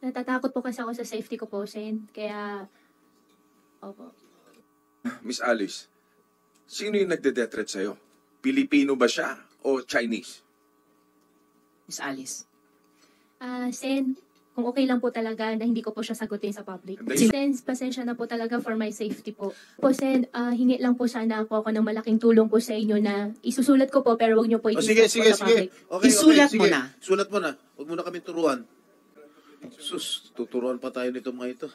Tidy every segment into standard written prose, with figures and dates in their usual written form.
Natatakot po kasi ako sa safety ko po, Sen. Kaya, opo. Miss Alice, sino yung nagde-death threat sa'yo? Pilipino ba siya o Chinese? Miss Alice. Sen, kung okay lang po talaga na hindi ko po siya sagutin sa public. Hindi. Sen, pasensya na po talaga for my safety po. Po, Sen, hingi lang po sana po ako ng malaking tulong po sa inyo na isusulat ko po pero wag niyo po Sige, i-discuss sige, po sa sige. public. Okay, Isulat sige. mo na. Sulat mo na. Huwag mo na kami turuan. Sus, tuturuan pa tayo nito mga ito.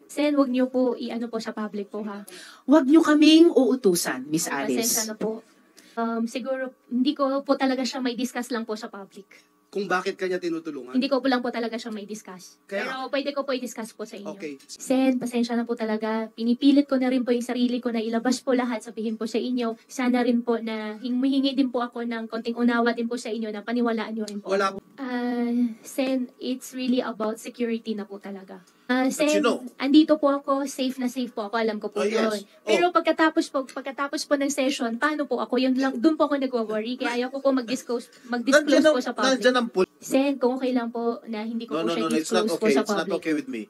Sen, wag niyo po i-ano po sa public po ha. Huwag niyo kaming uutusan, Miss Pasensya Alice. na po. Siguro, hindi ko po talaga siya may discuss lang po sa public. Kung bakit kanya tinutulungan. Hindi ko po lang po talaga siya may discuss. Kaya- Pero pwede ko po i-discuss po sa inyo. Okay. Sen, pasensya na po talaga. Pinipilit ko na rin po yung sarili ko na ilabas po lahat, sabihin po sa inyo. Sana rin po na humihingi din po ako ng konting unawa din po sa inyo na paniwalaan nyo rin po. Wala po. Sen, it's really about security na po talaga. Sen, you know? andito po ako, safe na safe po ako, alam ko po Oh, yun. yes. Pero pagkatapos po ng session, paano po ako? Yun lang, doon po ako nag-worry, kaya ayaw ko po mag-disclose po sa public. Nandiyan ang police. Sen, kung okay lang po na hindi ko No, po no, siya no, it's not disclose po okay. sa It's not public. okay with me.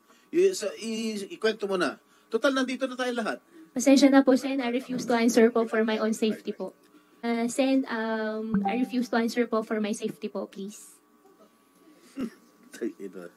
Ikwento mo na. Total, nandito na tayo lahat. Pasensya na po, Sen. I refuse to answer po for my own safety po. Sen, I refuse to answer po for my safety po, please. Tay, ina.